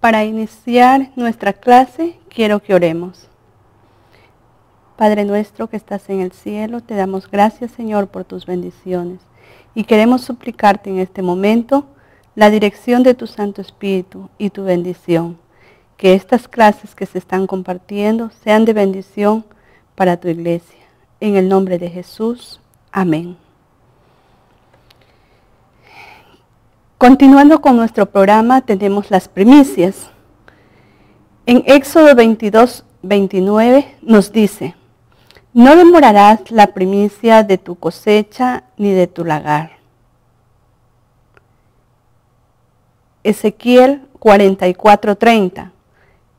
Para iniciar nuestra clase, quiero que oremos. Padre nuestro que estás en el cielo, te damos gracias, Señor, por tus bendiciones. Y queremos suplicarte en este momento la dirección de tu Santo Espíritu y tu bendición. Que estas clases que se están compartiendo sean de bendición para tu iglesia. En el nombre de Jesús, amén. Continuando con nuestro programa, tenemos las primicias. En Éxodo 22, 29 nos dice: no demorarás la primicia de tu cosecha ni de tu lagar. Ezequiel 44, 30.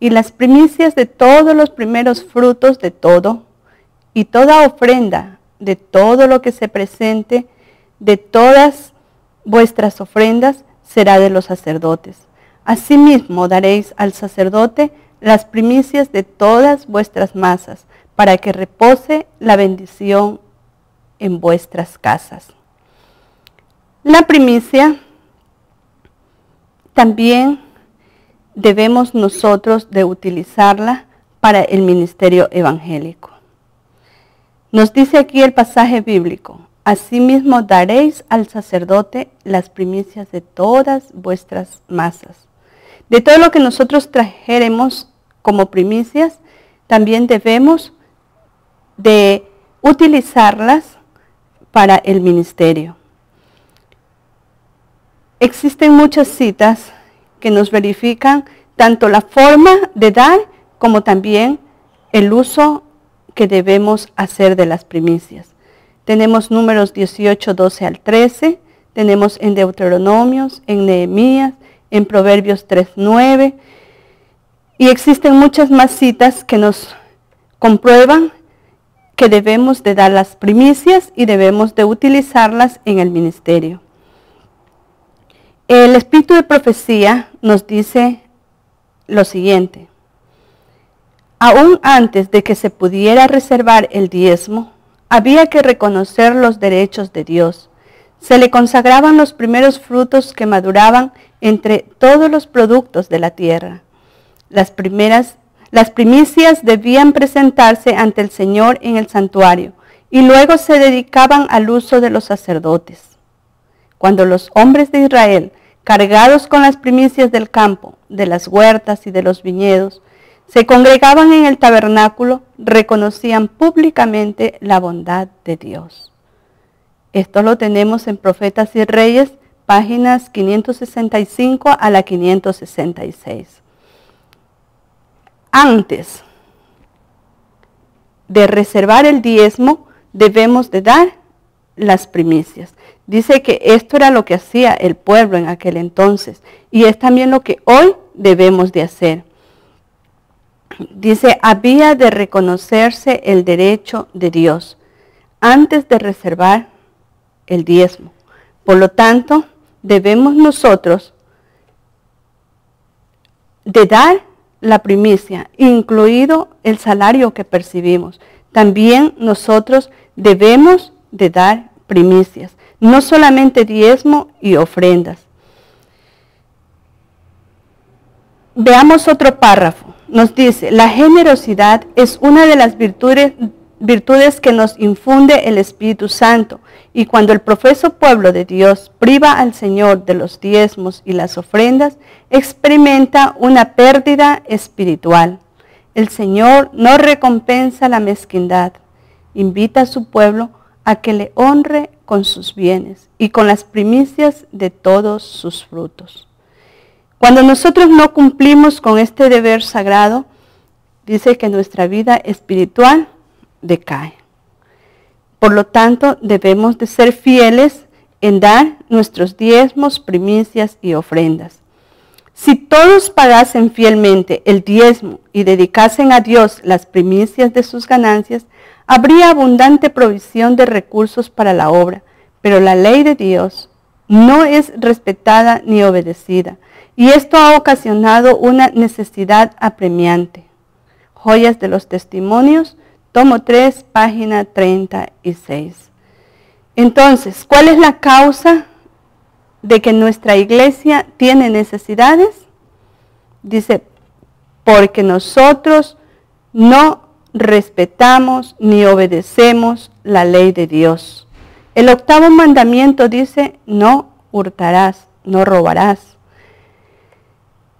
Y las primicias de todos los primeros frutos de todo, y toda ofrenda de todo lo que se presente, de todas vuestras ofrendas, será de los sacerdotes. Asimismo daréis al sacerdote las primicias de todas vuestras masas, para que repose la bendición en vuestras casas. La primicia también debemos nosotros de utilizarla para el ministerio evangélico. Nos dice aquí el pasaje bíblico: asimismo daréis al sacerdote las primicias de todas vuestras masas. De todo lo que nosotros trajeremos como primicias, también debemos de utilizarlas para el ministerio. Existen muchas citas que nos verifican tanto la forma de dar como también el uso que debemos hacer de las primicias. Tenemos Números 18, 12 al 13, tenemos en Deuteronomios, en Nehemías, en Proverbios 3, 9, y existen muchas más citas que nos comprueban que debemos de dar las primicias y debemos de utilizarlas en el ministerio. El espíritu de profecía nos dice lo siguiente: aún antes de que se pudiera reservar el diezmo, había que reconocer los derechos de Dios. Se le consagraban los primeros frutos que maduraban entre todos los productos de la tierra. Las primicias debían presentarse ante el Señor en el santuario y luego se dedicaban al uso de los sacerdotes. Cuando los hombres de Israel, cargados con las primicias del campo, de las huertas y de los viñedos, se congregaban en el tabernáculo, reconocían públicamente la bondad de Dios. Esto lo tenemos en Profetas y Reyes, páginas 565 a la 566. Antes de reservar el diezmo, debemos de dar las primicias. Dice que esto era lo que hacía el pueblo en aquel entonces, y es también lo que hoy debemos de hacer. Dice, había de reconocerse el derecho de Dios antes de reservar el diezmo. Por lo tanto, debemos nosotros de dar la primicia, incluido el salario que percibimos. También nosotros debemos de dar primicias, no solamente diezmo y ofrendas. Veamos otro párrafo. Nos dice: la generosidad es una de las virtudes que nos infunde el Espíritu Santo, y cuando el profeso pueblo de Dios priva al Señor de los diezmos y las ofrendas, experimenta una pérdida espiritual. El Señor no recompensa la mezquindad, invita a su pueblo a que le honre con sus bienes y con las primicias de todos sus frutos. Cuando nosotros no cumplimos con este deber sagrado, dice que nuestra vida espiritual decae. Por lo tanto, debemos de ser fieles en dar nuestros diezmos, primicias y ofrendas. Si todos pagasen fielmente el diezmo y dedicasen a Dios las primicias de sus ganancias, habría abundante provisión de recursos para la obra, pero la ley de Dios no es respetada ni obedecida, y esto ha ocasionado una necesidad apremiante. Joyas de los Testimonios, tomo 3, página 36. Entonces, ¿cuál es la causa de que nuestra iglesia tiene necesidades? Dice, porque nosotros no respetamos ni obedecemos la ley de Dios. El 8º mandamiento dice, no hurtarás, no robarás.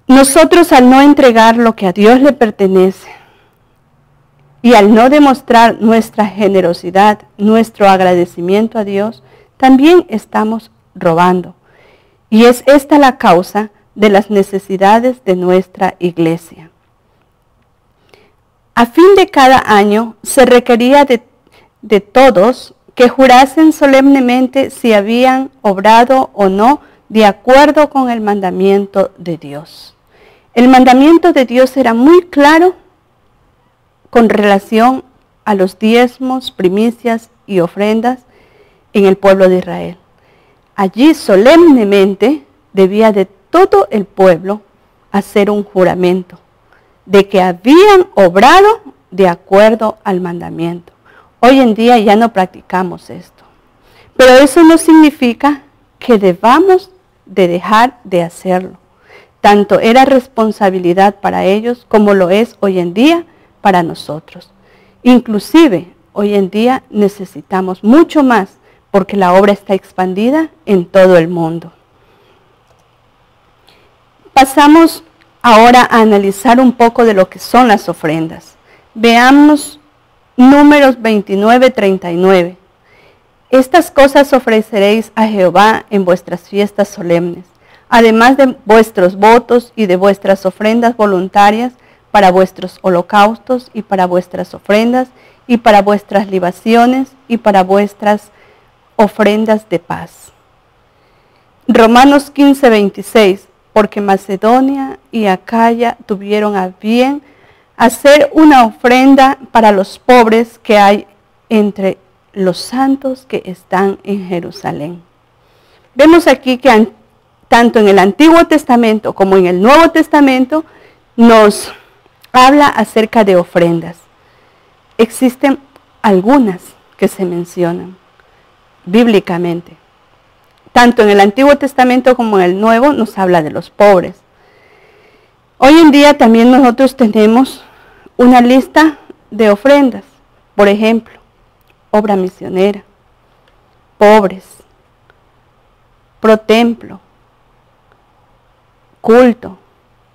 Nosotros, al no entregar lo que a Dios le pertenece y al no demostrar nuestra generosidad, nuestro agradecimiento a Dios, también estamos robando. Y es esta la causa de las necesidades de nuestra iglesia. A fin de cada año se requería de todos que jurasen solemnemente si habían obrado o no de acuerdo con el mandamiento de Dios. El mandamiento de Dios era muy claro con relación a los diezmos, primicias y ofrendas en el pueblo de Israel. Allí solemnemente debía de todo el pueblo hacer un juramento de que habían obrado de acuerdo al mandamiento. Hoy en día ya no practicamos esto, pero eso no significa que debamos de dejar de hacerlo. Tanto era responsabilidad para ellos como lo es hoy en día para nosotros. Inclusive hoy en día necesitamos mucho más porque la obra está expandida en todo el mundo. Pasamos ahora a analizar un poco de lo que son las ofrendas. Veamos Números 29:39. Estas cosas ofreceréis a Jehová en vuestras fiestas solemnes, además de vuestros votos y de vuestras ofrendas voluntarias para vuestros holocaustos y para vuestras ofrendas y para vuestras libaciones y para vuestras ofrendas de paz. Romanos 15:26. Porque Macedonia y Acaya tuvieron a bien hacer una ofrenda para los pobres que hay entre los santos que están en Jerusalén. Vemos aquí que tanto en el Antiguo Testamento como en el Nuevo Testamento nos habla acerca de ofrendas. Existen algunas que se mencionan bíblicamente. Tanto en el Antiguo Testamento como en el Nuevo nos habla de los pobres. Hoy en día también nosotros tenemos una lista de ofrendas. Por ejemplo, obra misionera, pobres, pro templo, culto,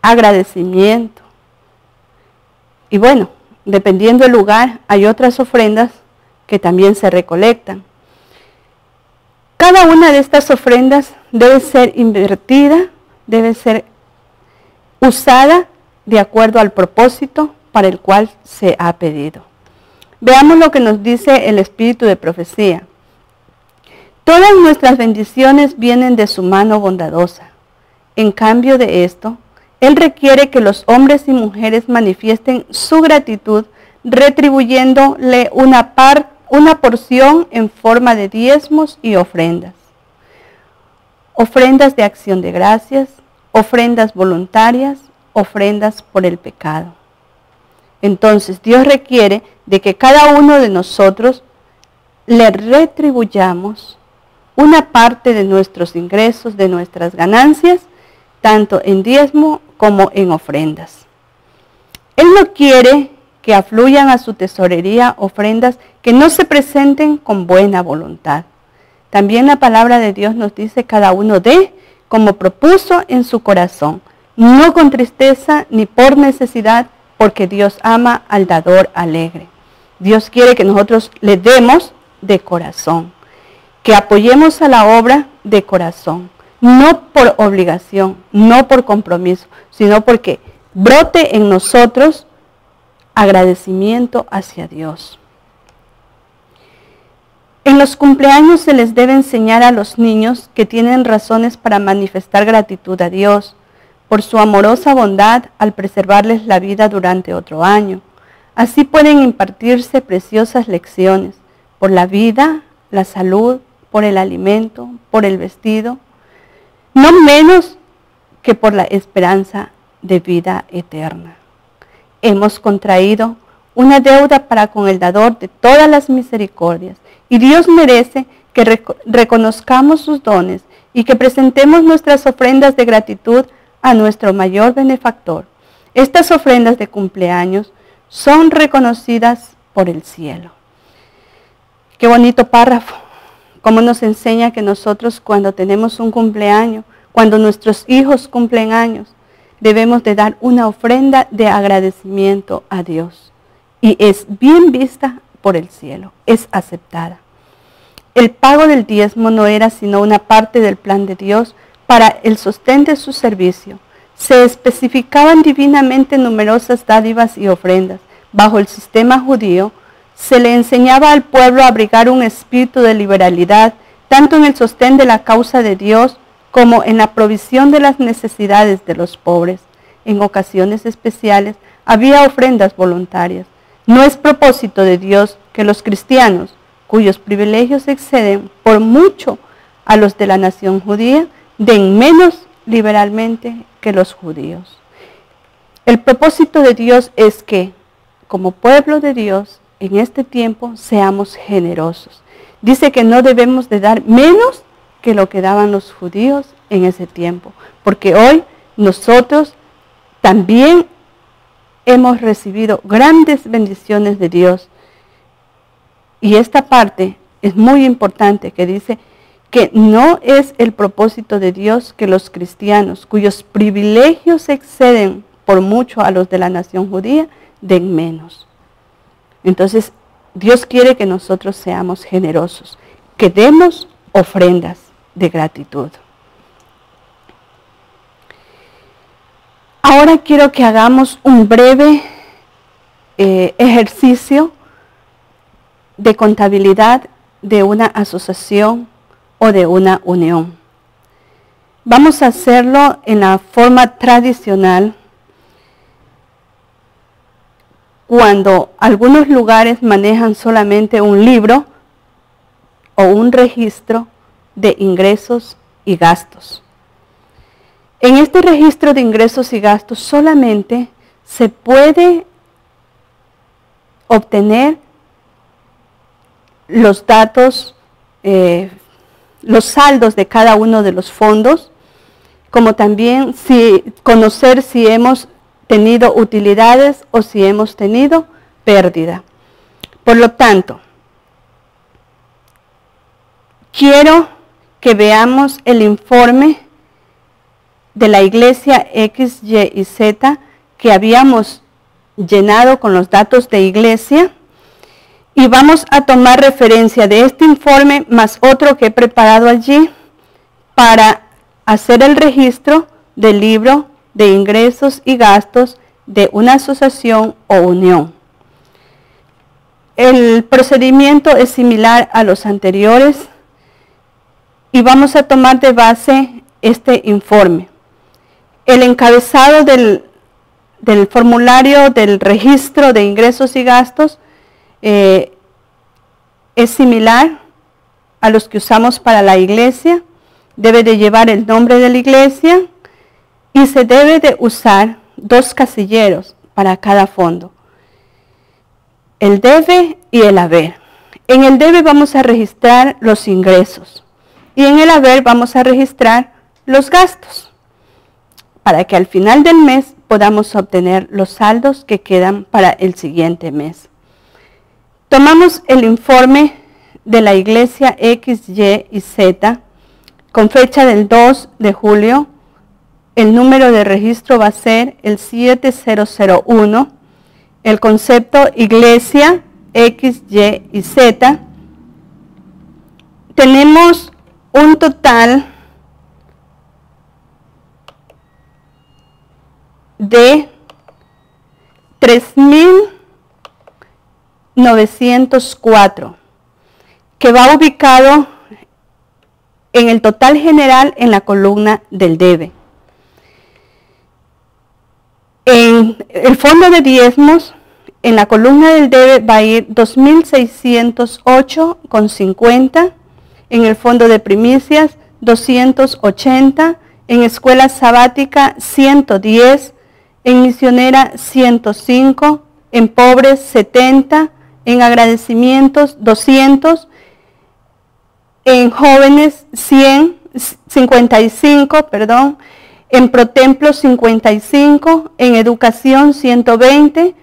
agradecimiento. Y bueno, dependiendo del lugar, hay otras ofrendas que también se recolectan. Cada una de estas ofrendas debe ser invertida, debe ser usada de acuerdo al propósito para el cual se ha pedido. Veamos lo que nos dice el espíritu de profecía. Todas nuestras bendiciones vienen de su mano bondadosa. En cambio de esto, Él requiere que los hombres y mujeres manifiesten su gratitud, retribuyéndole una porción en forma de diezmos y ofrendas. Ofrendas de acción de gracias, ofrendas voluntarias, ofrendas por el pecado. Entonces Dios requiere de que cada uno de nosotros le retribuyamos una parte de nuestros ingresos, de nuestras ganancias, tanto en diezmo como en ofrendas. Él no quiere que afluyan a su tesorería ofrendas que no se presenten con buena voluntad. También la palabra de Dios nos dice cada uno dé como propuso en su corazón, no con tristeza ni por necesidad, porque Dios ama al dador alegre. Dios quiere que nosotros le demos de corazón, que apoyemos a la obra de corazón, no por obligación, no por compromiso, sino porque brote en nosotros agradecimiento hacia Dios. En los cumpleaños se les debe enseñar a los niños que tienen razones para manifestar gratitud a Dios por su amorosa bondad al preservarles la vida durante otro año. Así pueden impartirse preciosas lecciones por la vida, la salud, por el alimento, por el vestido, no menos que por la esperanza de vida eterna. Hemos contraído una deuda para con el dador de todas las misericordias, y Dios merece que reconozcamos sus dones y que presentemos nuestras ofrendas de gratitud a nuestro mayor benefactor, Estas ofrendas de cumpleaños son reconocidas por el cielo. Qué bonito párrafo. Cómo nos enseña que nosotros cuando tenemos un cumpleaños, cuando nuestros hijos cumplen años, debemos de dar una ofrenda de agradecimiento a Dios. Y es bien vista por el cielo, es aceptada. El pago del diezmo no era sino una parte del plan de Dios para el sostén de su servicio. Se especificaban divinamente numerosas dádivas y ofrendas. Bajo el sistema judío, se le enseñaba al pueblo a abrigar un espíritu de liberalidad, tanto en el sostén de la causa de Dios, como en la provisión de las necesidades de los pobres. En ocasiones especiales había ofrendas voluntarias. No es propósito de Dios que los cristianos, cuyos privilegios exceden por mucho a los de la nación judía, den menos liberalmente que los judíos. El propósito de Dios es que, como pueblo de Dios, en este tiempo seamos generosos. Dice que no debemos de dar menos que lo que daban los judíos en ese tiempo, porque hoy nosotros también hemos recibido grandes bendiciones de Dios. Y esta parte es muy importante, que dice que no es el propósito de Dios que los cristianos, cuyos privilegios exceden por mucho a los de la nación judía, den menos. Entonces, Dios quiere que nosotros seamos generosos, que demos ofrendas de gratitud. Ahora quiero que hagamos un breve ejercicio de contabilidad de una asociación o de una unión. Vamos a hacerlo en la forma tradicional, cuando algunos lugares manejan solamente un libro o un registro de ingresos y gastos. En este registro de ingresos y gastos solamente se puede obtener los datos, los saldos de cada uno de los fondos, como también conocer si hemos tenido utilidades o si hemos tenido pérdida. Por lo tanto, quiero que veamos el informe de la iglesia X, Y y Z que habíamos llenado con los datos de iglesia, y vamos a tomar referencia de este informe más otro que he preparado allí para hacer el registro del libro de ingresos y gastos de una asociación o unión. El procedimiento es similar a los anteriores y vamos a tomar de base este informe. El encabezado del formulario del registro de ingresos y gastos es similar a los que usamos para la iglesia. Debe de llevar el nombre de la iglesia y se debe de usar 2 casilleros para cada fondo: el debe y el haber. En el debe vamos a registrar los ingresos y en el haber vamos a registrar los gastos, para que al final del mes podamos obtener los saldos que quedan para el siguiente mes. Tomamos el informe de la iglesia X, Y y Z con fecha del 2 de julio. El número de registro va a ser el 7001. El concepto iglesia X, Y y Z. Tenemos un total de 3.904, que va ubicado en el total general en la columna del debe. En el fondo de diezmos, en la columna del debe va a ir 2.608,50, en el fondo de primicias 280, en escuela sabática 110, en misionera 105, en pobres 70, en agradecimientos 200, en jóvenes 55, en Protemplo 55, en Educación 120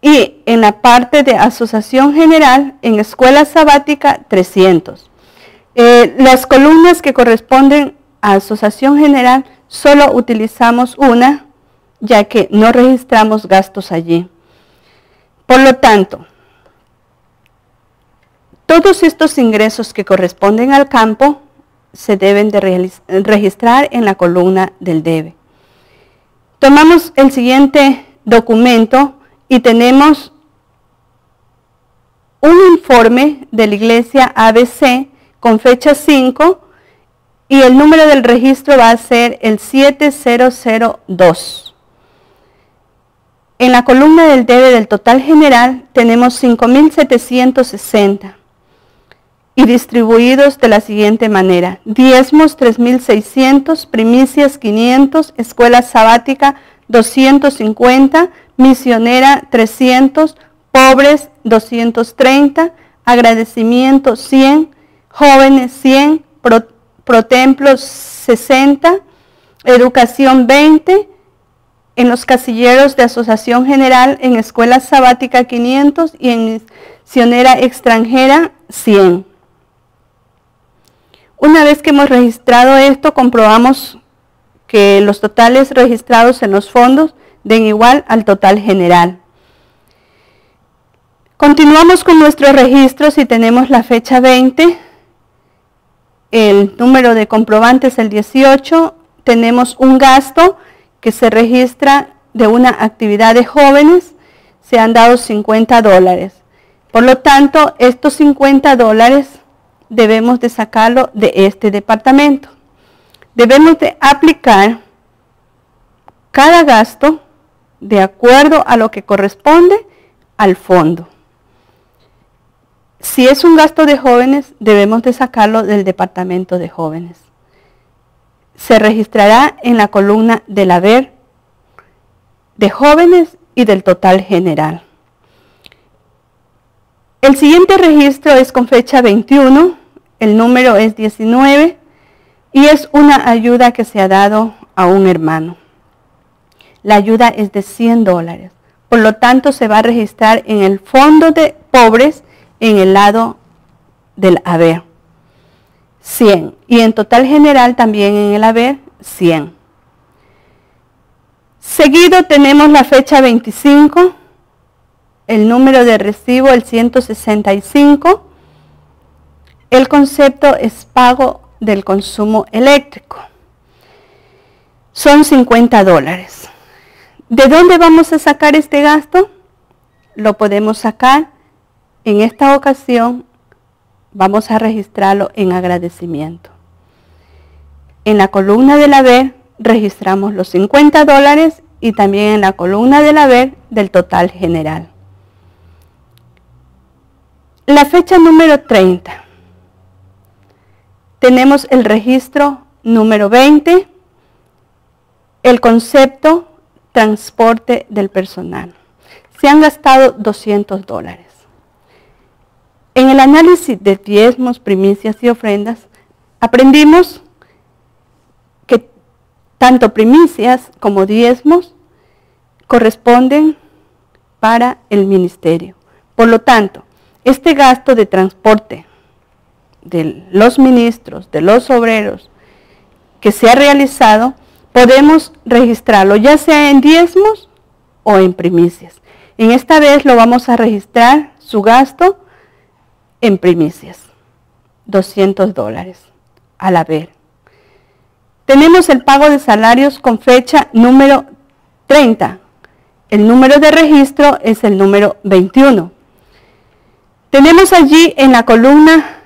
y en la parte de Asociación General, en Escuela Sabática 300. Las columnas que corresponden a Asociación General solo utilizamos una, ya que no registramos gastos allí. Por lo tanto, todos estos ingresos que corresponden al campo se deben de registrar en la columna del debe. Tomamos el siguiente documento y tenemos un informe de la iglesia ABC con fecha 5 y el número del registro va a ser el 7002. En la columna del debe del total general tenemos 5,760 y distribuidos de la siguiente manera: diezmos 3,600, primicias 500, escuela sabática 250, misionera 300, pobres 230, agradecimiento 100, jóvenes 100, protemplos 60, educación 20, en los casilleros de Asociación General, en escuela sabática 500 y en misionera extranjera 100. Una vez que hemos registrado esto, comprobamos que los totales registrados en los fondos den igual al total general. Continuamos con nuestros registros y tenemos la fecha 20, el número de comprobantes el 18, tenemos un gasto que se registra de una actividad de jóvenes, se han dado $50. Por lo tanto, estos $50 debemos de sacarlo de este departamento. Debemos de aplicar cada gasto de acuerdo a lo que corresponde al fondo. Si es un gasto de jóvenes, debemos de sacarlo del departamento de jóvenes. Se registrará en la columna del haber de jóvenes y del total general. El siguiente registro es con fecha 21, el número es 19 y es una ayuda que se ha dado a un hermano. La ayuda es de $100, por lo tanto se va a registrar en el fondo de pobres en el lado del haber, 100, y en total general también en el haber, 100. Seguido tenemos la fecha 25, el número de recibo el 165, el concepto es pago del consumo eléctrico, son $50. ¿De dónde vamos a sacar este gasto? Lo podemos sacar, en esta ocasión vamos a registrarlo en agradecimiento. En la columna del haber registramos los $50 y también en la columna del haber del total general. La fecha número 30. Tenemos el registro número 20, el concepto transporte del personal. Se han gastado $200. En el análisis de diezmos, primicias y ofrendas, aprendimos que tanto primicias como diezmos corresponden para el ministerio. Por lo tanto, este gasto de transporte de los ministros, de los obreros, que se ha realizado, podemos registrarlo ya sea en diezmos o en primicias. En esta vez lo vamos a registrar su gasto en primicias, $200 al haber. Tenemos el pago de salarios con fecha número 30. El número de registro es el número 21. Tenemos allí en la columna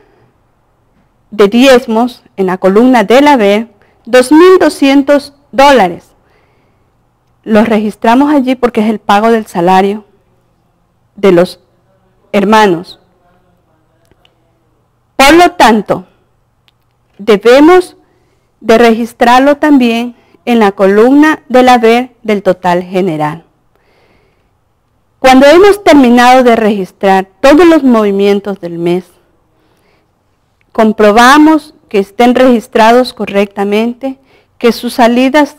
de diezmos, en la columna del haber, $2,200. Los registramos allí porque es el pago del salario de los hermanos. Por lo tanto, debemos de registrarlo también en la columna del haber del total general. Cuando hemos terminado de registrar todos los movimientos del mes, comprobamos que estén registrados correctamente, que sus salidas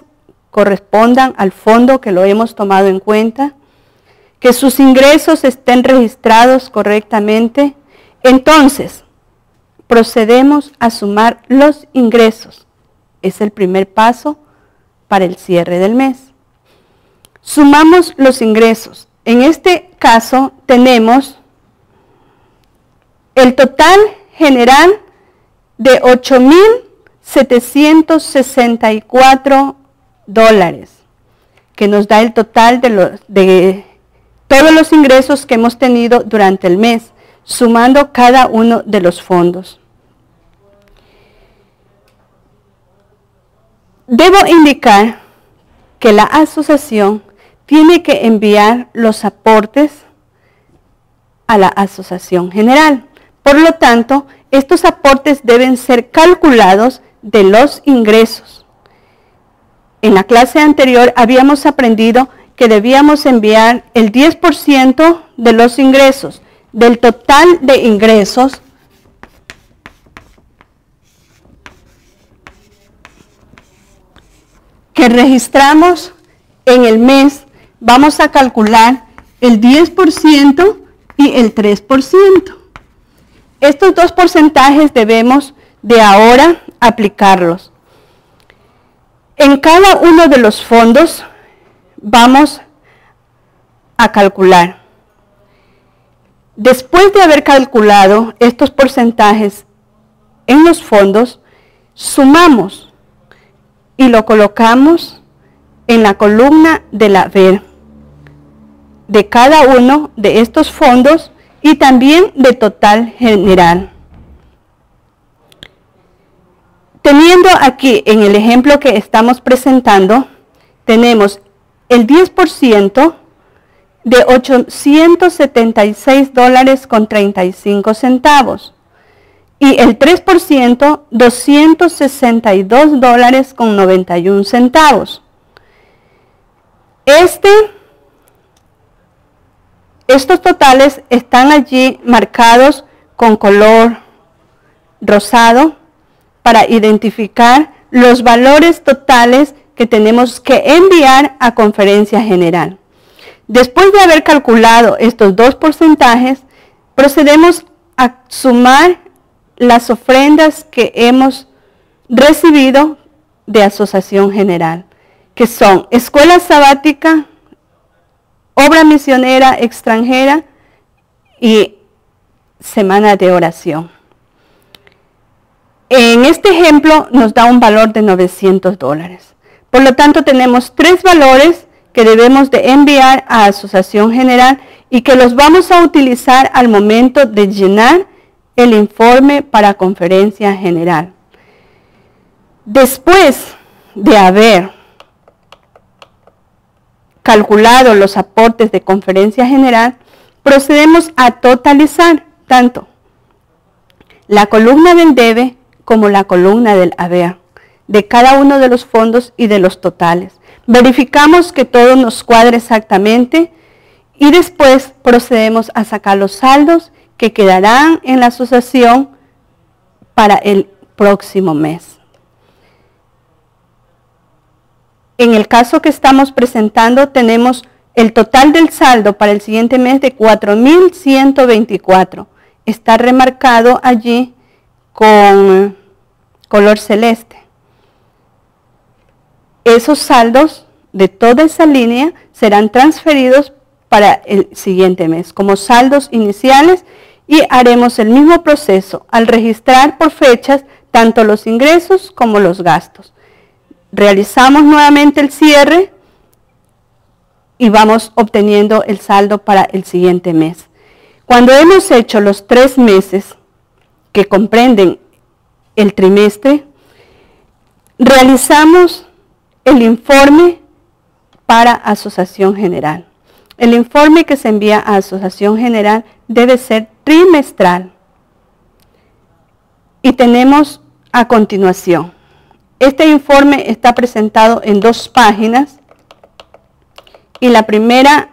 correspondan al fondo que lo hemos tomado en cuenta, que sus ingresos estén registrados correctamente. Entonces, procedemos a sumar los ingresos. Es el primer paso para el cierre del mes. Sumamos los ingresos. En este caso tenemos el total general de $8,764, que nos da el total de todos los ingresos que hemos tenido durante el mes, sumando cada uno de los fondos. Debo indicar que la asociación tiene que enviar los aportes a la asociación general. Por lo tanto, estos aportes deben ser calculados de los ingresos. En la clase anterior habíamos aprendido que debíamos enviar el 10% de los ingresos, del total de ingresos, que registramos en el mes. Vamos a calcular el 10% y el 3%. Estos dos porcentajes debemos de ahora aplicarlos. En cada uno de los fondos vamos a calcular. Después de haber calculado estos porcentajes en los fondos, sumamos y lo colocamos en la columna del haber de cada uno de estos fondos y también de total general. Teniendo aquí en el ejemplo que estamos presentando, tenemos el 10% de $876.35 y el 3% $262.91. Estos totales están allí marcados con color rosado para identificar los valores totales que tenemos que enviar a Conferencia General. Después de haber calculado estos dos porcentajes, procedemos a sumar las ofrendas que hemos recibido de Asociación General, que son escuela sabática, obra misionera extranjera y semana de oración. En este ejemplo nos da un valor de $900. Por lo tanto, tenemos tres valores que debemos de enviar a Asociación General y que los vamos a utilizar al momento de llenar el informe para Conferencia General. Después de haber calculado los aportes de Conferencia General, procedemos a totalizar tanto la columna del debe como la columna del haber de cada uno de los fondos y de los totales. Verificamos que todo nos cuadre exactamente y después procedemos a sacar los saldos que quedarán en la asociación para el próximo mes. En el caso que estamos presentando, tenemos el total del saldo para el siguiente mes de $4,124. Está remarcado allí con color celeste. Esos saldos de toda esa línea serán transferidos para el siguiente mes como saldos iniciales y haremos el mismo proceso al registrar por fechas tanto los ingresos como los gastos. Realizamos nuevamente el cierre y vamos obteniendo el saldo para el siguiente mes. Cuando hemos hecho los 3 meses que comprenden el trimestre, realizamos el informe para Asociación General. El informe que se envía a Asociación General debe ser trimestral. Y tenemos a continuación. Este informe está presentado en 2 páginas y la primera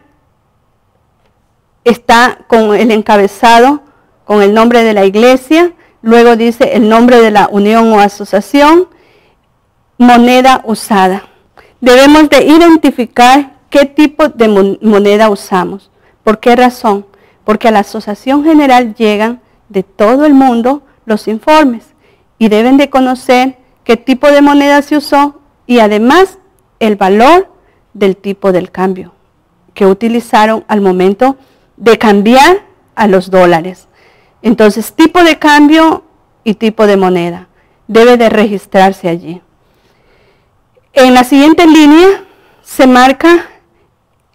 está con el encabezado, con el nombre de la iglesia, luego dice el nombre de la unión o asociación, moneda usada. debemos de identificar qué tipo de moneda usamos. ¿Por qué razón? Porque a la Asociación General llegan de todo el mundo los informes y deben de conocer qué tipo de moneda se usó y además el valor del tipo del cambio que utilizaron al momento de cambiar a los dólares. Entonces, tipo de cambio y tipo de moneda debe de registrarse allí. En la siguiente línea se marca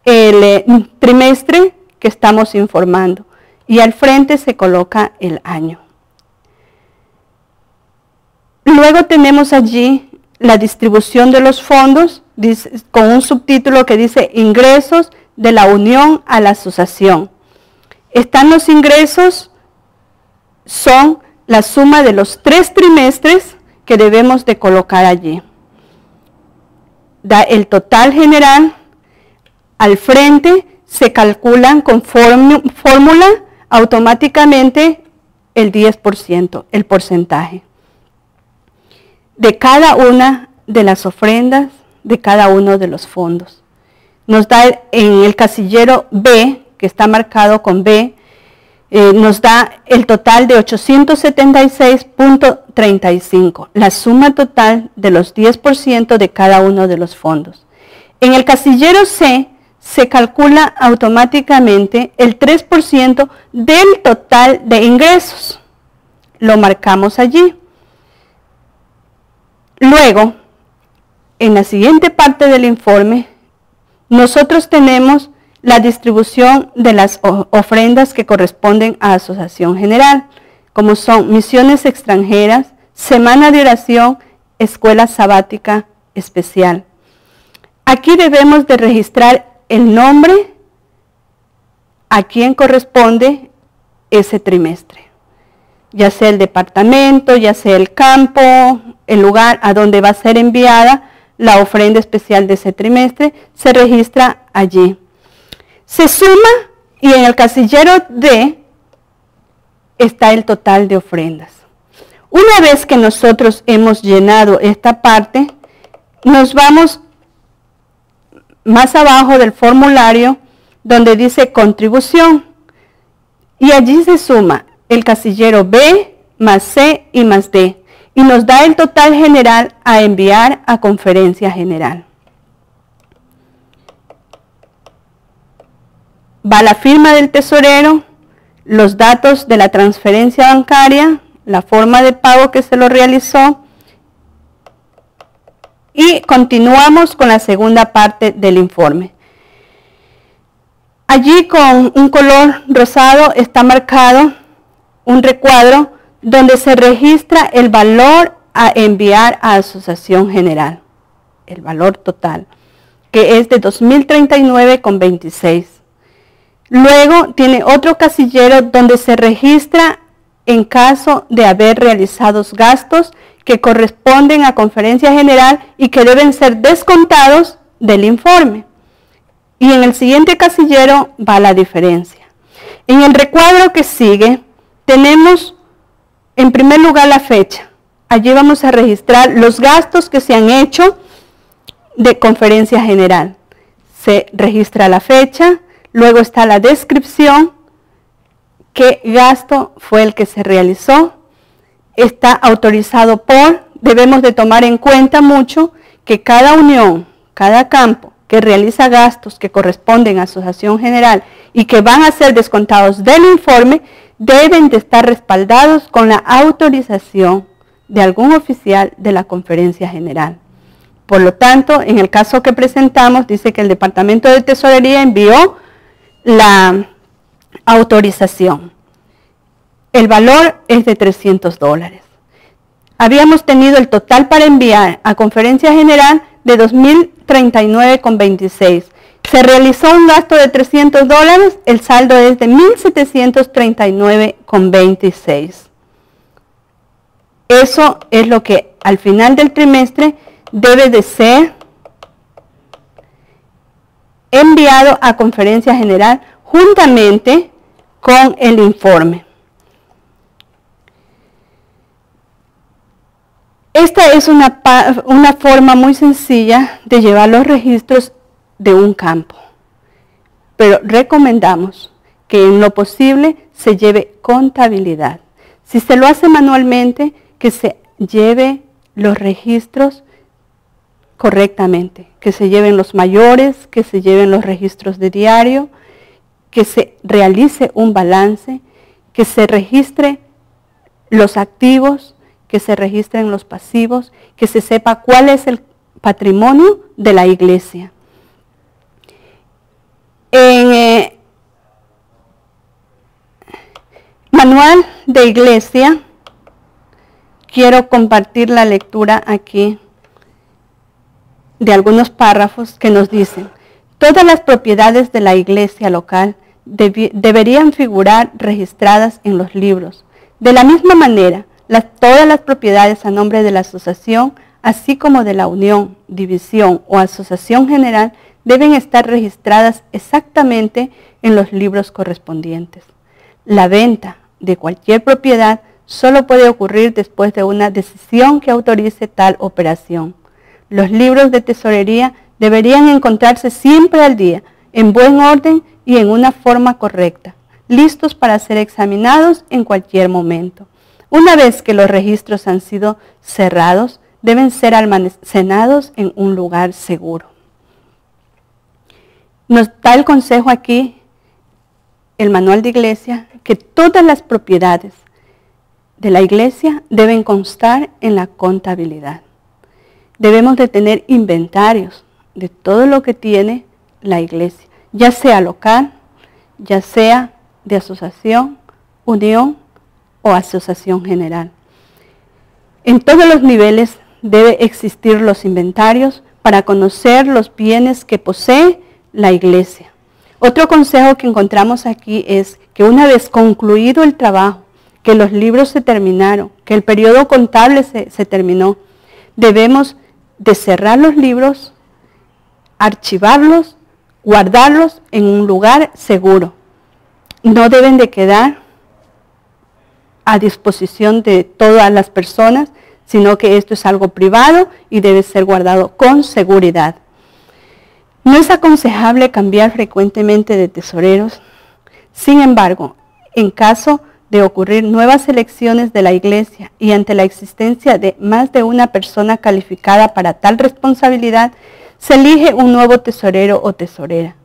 el trimestre que estamos informando y al frente se coloca el año. Luego tenemos allí la distribución de los fondos con un subtítulo que dice ingresos de la unión a la asociación. Están los ingresos, son la suma de los 3 trimestres que debemos de colocar allí. Da el total general, al frente se calculan con fórmula automáticamente el 10%, el porcentaje de cada una de las ofrendas, de cada uno de los fondos. Nos da en el casillero B, que está marcado con B, nos da el total de 876.35, la suma total de los 10% de cada uno de los fondos. En el casillero C se calcula automáticamente el 3% del total de ingresos. Lo marcamos allí. Luego, en la siguiente parte del informe, nosotros tenemos la distribución de las ofrendas que corresponden a Asociación General, como son misiones extranjeras, semana de oración, escuela sabática especial. Aquí debemos de registrar el nombre a quien corresponde ese trimestre, ya sea el departamento, ya sea el campo, el lugar a donde va a ser enviada la ofrenda especial de ese trimestre, se registra allí. Se suma y en el casillero D está el total de ofrendas. Una vez que nosotros hemos llenado esta parte, nos vamos más abajo del formulario donde dice contribución y allí se suma el casillero B más C y más D y nos da el total general a enviar a conferencia general. Va la firma del tesorero, los datos de la transferencia bancaria, la forma de pago que se lo realizó y continuamos con la segunda parte del informe. Allí con un color rosado está marcado un recuadro donde se registra el valor a enviar a Asociación General, el valor total, que es de 2.039,26. Luego tiene otro casillero donde se registra en caso de haber realizado gastos que corresponden a conferencia general y que deben ser descontados del informe. Y en el siguiente casillero va la diferencia. En el recuadro que sigue tenemos en primer lugar la fecha. Allí vamos a registrar los gastos que se han hecho de conferencia general. Se registra la fecha. Luego está la descripción, qué gasto fue el que se realizó, está autorizado por, debemos de tomar en cuenta mucho que cada unión, cada campo que realiza gastos que corresponden a Asociación General y que van a ser descontados del informe, deben de estar respaldados con la autorización de algún oficial de la Conferencia General. Por lo tanto, en el caso que presentamos, dice que el Departamento de Tesorería envió la autorización. El valor es de $300. Habíamos tenido el total para enviar a Conferencia General de 2.039,26. Se realizó un gasto de $300, el saldo es de 1.739,26. Eso es lo que al final del trimestre debe de ser enviado a Conferencia General juntamente con el informe. Esta es una forma muy sencilla de llevar los registros de un campo, pero recomendamos que en lo posible se lleve contabilidad. Si se lo hace manualmente, que se lleve los registros correctamente, que se lleven los mayores, que se lleven los registros de diario, que se realice un balance, que se registre los activos, que se registren los pasivos, que se sepa cuál es el patrimonio de la iglesia. En Manual de Iglesia, quiero compartir la lectura aquí de algunos párrafos que nos dicen: todas las propiedades de la iglesia local deberían figurar registradas en los libros. De la misma manera, todas las propiedades a nombre de la asociación, así como de la unión, división o asociación general, deben estar registradas exactamente en los libros correspondientes. La venta de cualquier propiedad solo puede ocurrir después de una decisión que autorice tal operación. Los libros de tesorería deberían encontrarse siempre al día, en buen orden y en una forma correcta, listos para ser examinados en cualquier momento. Una vez que los registros han sido cerrados, deben ser almacenados en un lugar seguro. Nos da el consejo aquí, el Manual de Iglesia, que todas las propiedades de la iglesia deben constar en la contabilidad. Debemos de tener inventarios de todo lo que tiene la iglesia, ya sea local, ya sea de asociación, unión o asociación general. En todos los niveles debe existir los inventarios para conocer los bienes que posee la iglesia. Otro consejo que encontramos aquí es que una vez concluido el trabajo, que los libros se terminaron, que el periodo contable se terminó, debemos de cerrar los libros, archivarlos, guardarlos en un lugar seguro. No deben de quedar a disposición de todas las personas, sino que esto es algo privado y debe ser guardado con seguridad. No es aconsejable cambiar frecuentemente de tesoreros. Sin embargo, en caso de ocurrir nuevas elecciones de la iglesia y ante la existencia de más de una persona calificada para tal responsabilidad, se elige un nuevo tesorero o tesorera.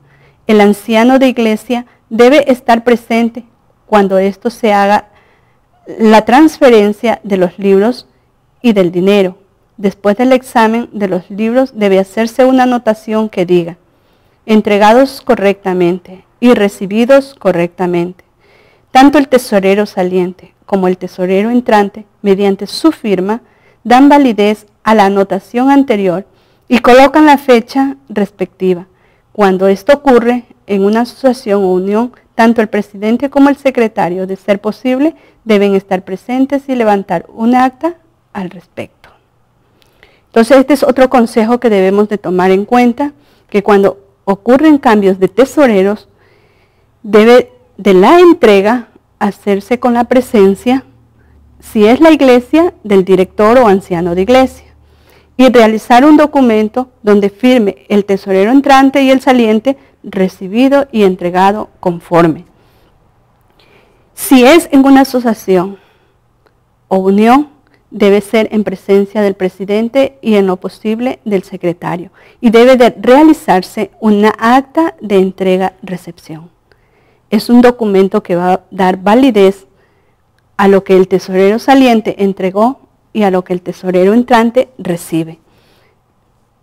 El anciano de iglesia debe estar presente cuando esto se haga la transferencia de los libros y del dinero. Después del examen de los libros debe hacerse una anotación que diga: entregados correctamente y recibidos correctamente. Tanto el tesorero saliente como el tesorero entrante, mediante su firma, dan validez a la anotación anterior y colocan la fecha respectiva. Cuando esto ocurre en una asociación o unión, tanto el presidente como el secretario, de ser posible, deben estar presentes y levantar un acta al respecto. Entonces, este es otro consejo que debemos de tomar en cuenta, que cuando ocurren cambios de tesoreros, debe de la entrega hacerse con la presencia, si es la iglesia, del director o anciano de iglesia, y realizar un documento donde firme el tesorero entrante y el saliente, recibido y entregado conforme. Si es en una asociación o unión, debe ser en presencia del presidente y en lo posible del secretario, y debe de realizarse una acta de entrega-recepción. Es un documento que va a dar validez a lo que el tesorero saliente entregó y a lo que el tesorero entrante recibe.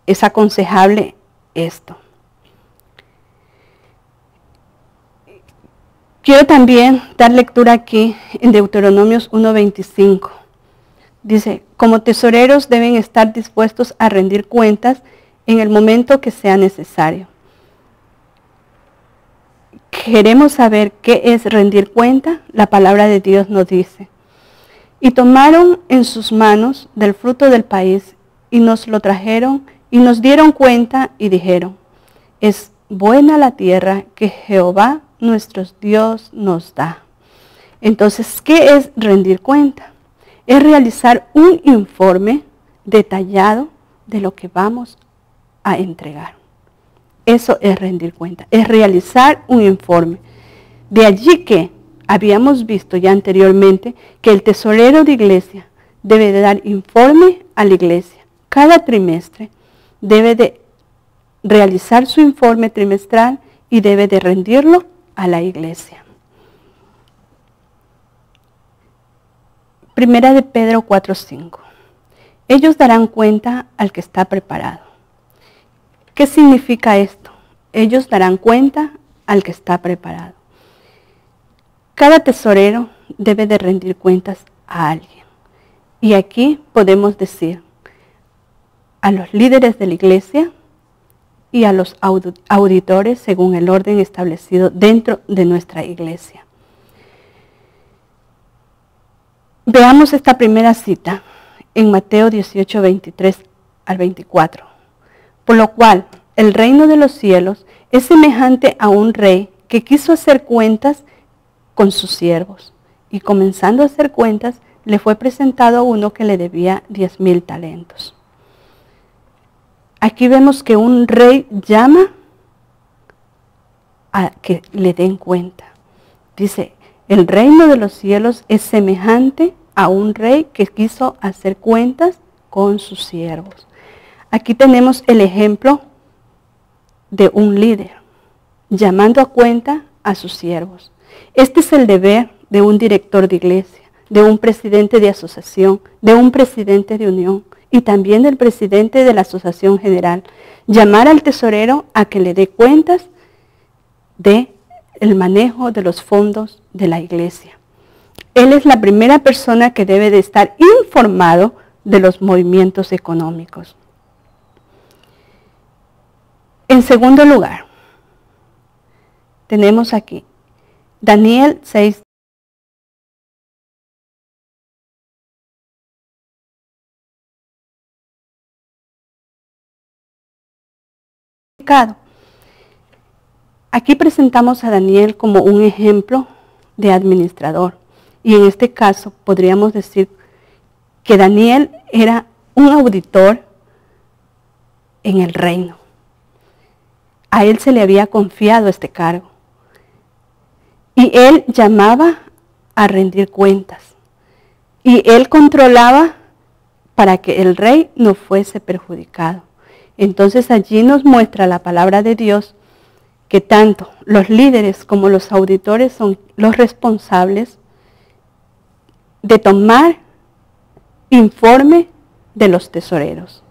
Es aconsejable esto. Quiero también dar lectura aquí en Deuteronomios 1:25. Dice: como tesoreros deben estar dispuestos a rendir cuentas en el momento que sea necesario. ¿Queremos saber qué es rendir cuenta? La palabra de Dios nos dice: y tomaron en sus manos del fruto del país y nos lo trajeron y nos dieron cuenta y dijeron: es buena la tierra que Jehová nuestro Dios nos da. Entonces, ¿qué es rendir cuenta? Es realizar un informe detallado de lo que vamos a entregar. Eso es rendir cuenta, es realizar un informe. De allí que habíamos visto ya anteriormente que el tesorero de iglesia debe de dar informe a la iglesia. Cada trimestre debe de realizar su informe trimestral y debe de rendirlo a la iglesia. Primera de Pedro 4:5. Ellos darán cuenta al que está preparado. ¿Qué significa esto? Ellos darán cuenta al que está preparado. Cada tesorero debe de rendir cuentas a alguien. Y aquí podemos decir a los líderes de la iglesia y a los auditores según el orden establecido dentro de nuestra iglesia. Veamos esta primera cita en Mateo 18, 23 al 24. Por lo cual, el reino de los cielos es semejante a un rey que quiso hacer cuentas con sus siervos. Y comenzando a hacer cuentas, le fue presentado a uno que le debía 10,000 talentos. Aquí vemos que un rey llama a que le den cuenta. Dice, el reino de los cielos es semejante a un rey que quiso hacer cuentas con sus siervos. Aquí tenemos el ejemplo de un líder llamando a cuenta a sus siervos. Este es el deber de un director de iglesia, de un presidente de asociación, de un presidente de unión y también del presidente de la asociación general. Llamar al tesorero a que le dé cuentas del manejo de los fondos de la iglesia. Él es la primera persona que debe de estar informado de los movimientos económicos. En segundo lugar, tenemos aquí Daniel 6. Aquí presentamos a Daniel como un ejemplo de administrador. Y en este caso podríamos decir que Daniel era un auditor en el reino. A él se le había confiado este cargo. Y él llamaba a rendir cuentas. Y él controlaba para que el rey no fuese perjudicado. Entonces allí nos muestra la palabra de Dios que tanto los líderes como los auditores son los responsables de tomar informe de los tesoreros.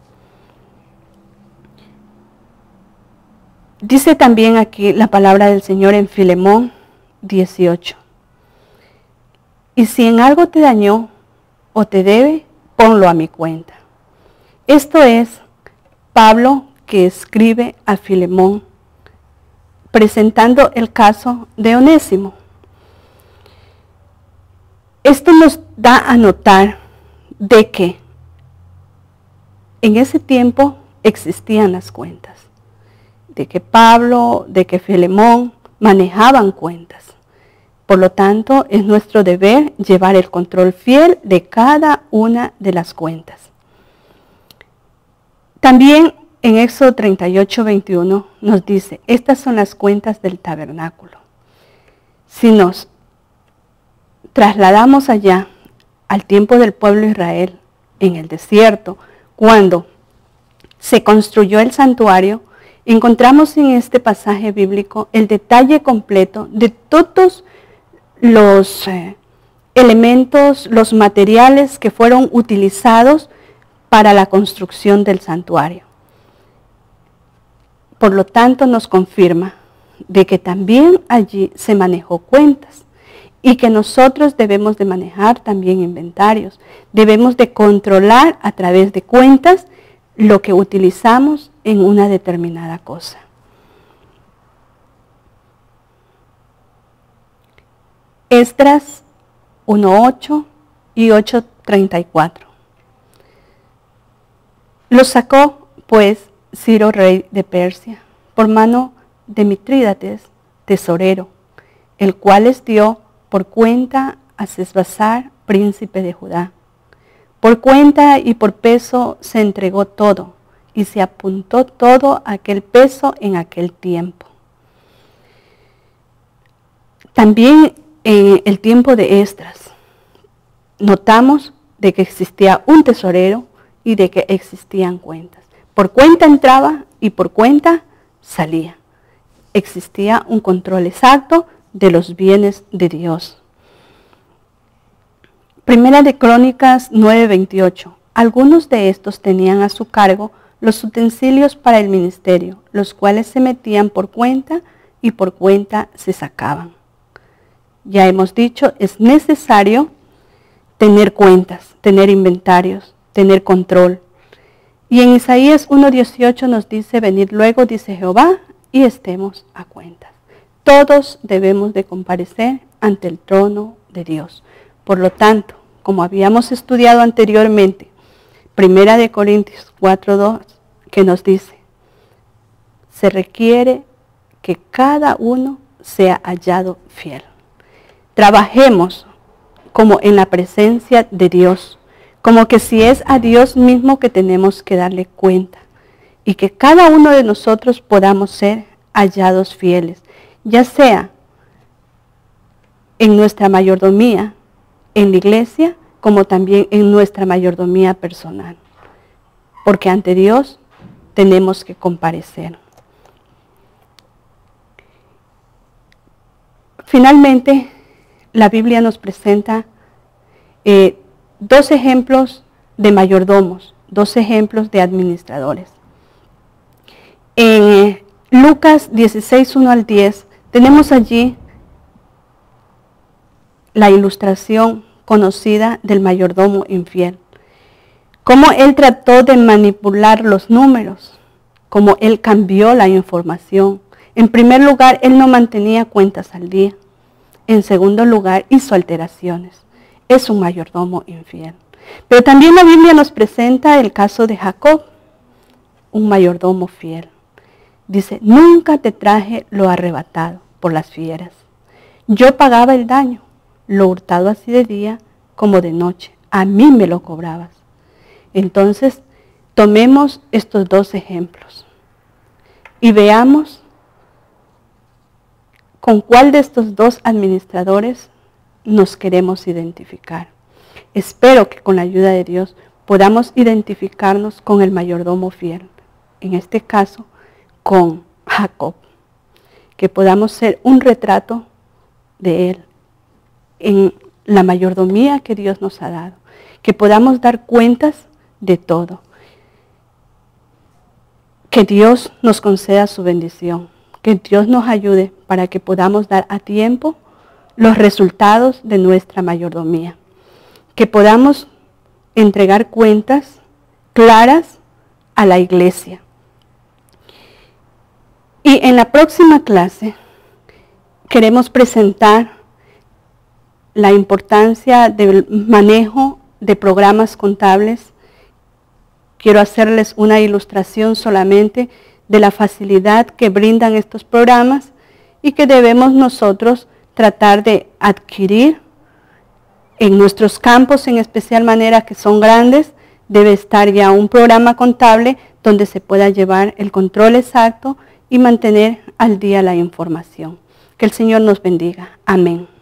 Dice también aquí la palabra del Señor en Filemón 18. Y si en algo te dañó o te debe, ponlo a mi cuenta. Esto es Pablo que escribe a Filemón presentando el caso de Onésimo. Esto nos da a notar de que en ese tiempo existían las cuentas, de que Pablo, de que Filemón manejaban cuentas. Por lo tanto, es nuestro deber llevar el control fiel de cada una de las cuentas. También en Éxodo 38, 21 nos dice, estas son las cuentas del tabernáculo. Si nos trasladamos allá al tiempo del pueblo de Israel en el desierto, cuando se construyó el santuario, encontramos en este pasaje bíblico el detalle completo de todos los elementos, los materiales que fueron utilizados para la construcción del santuario. Por lo tanto, nos confirma de que también allí se manejó cuentas y que nosotros debemos de manejar también inventarios. Debemos de controlar a través de cuentas lo que utilizamos en una determinada cosa. Esdras 1:8 y 8:34. Los sacó, pues, Ciro, rey de Persia, por mano de Mitrídates, tesorero, el cual les dio por cuenta a Sesbazar, príncipe de Judá, Por cuenta y por peso se entregó todo, y se apuntó todo aquel peso en aquel tiempo. También en el tiempo de Esdras, notamos de que existía un tesorero y de que existían cuentas. Por cuenta entraba y por cuenta salía. Existía un control exacto de los bienes de Dios. Primera de Crónicas 9:28. Algunos de estos tenían a su cargo los utensilios para el ministerio, los cuales se metían por cuenta y por cuenta se sacaban. Ya hemos dicho, es necesario tener cuentas, tener inventarios, tener control. Y en Isaías 1:18 nos dice, venid luego, dice Jehová, y estemos a cuentas. Todos debemos de comparecer ante el trono de Dios. Por lo tanto, como habíamos estudiado anteriormente, Primera de Corintios 4:2, que nos dice, se requiere que cada uno sea hallado fiel. Trabajemos como en la presencia de Dios, como que si es a Dios mismo que tenemos que darle cuenta, y que cada uno de nosotros podamos ser hallados fieles, ya sea en nuestra mayordomía, en la iglesia, como también en nuestra mayordomía personal, porque ante Dios tenemos que comparecer. Finalmente, la Biblia nos presenta 2 ejemplos de mayordomos, 2 ejemplos de administradores. En Lucas 16:1 al 10, tenemos allí la ilustración conocida del mayordomo infiel. Cómo él trató de manipular los números, cómo él cambió la información. En primer lugar, él no mantenía cuentas al día. En segundo lugar, hizo alteraciones. Es un mayordomo infiel. Pero también la Biblia nos presenta el caso de Jacob, un mayordomo fiel. Dice, nunca te traje lo arrebatado por las fieras. Yo pagaba el daño, lo hurtado así de día como de noche. A mí me lo cobrabas. Entonces, tomemos estos 2 ejemplos y veamos con cuál de estos 2 administradores nos queremos identificar. Espero que con la ayuda de Dios podamos identificarnos con el mayordomo fiel, en este caso con Jacob, que podamos ser un retrato de él en la mayordomía que Dios nos ha dado, que podamos dar cuentas de todo, que Dios nos conceda su bendición, que Dios nos ayude para que podamos dar a tiempo los resultados de nuestra mayordomía, que podamos entregar cuentas claras a la iglesia. Y en la próxima clase queremos presentar la importancia del manejo de programas contables. Quiero hacerles una ilustración solamente de la facilidad que brindan estos programas y que debemos nosotros tratar de adquirir en nuestros campos, en especial manera que son grandes. Debe estar ya un programa contable donde se pueda llevar el control exacto y mantener al día la información. Que el Señor nos bendiga. Amén.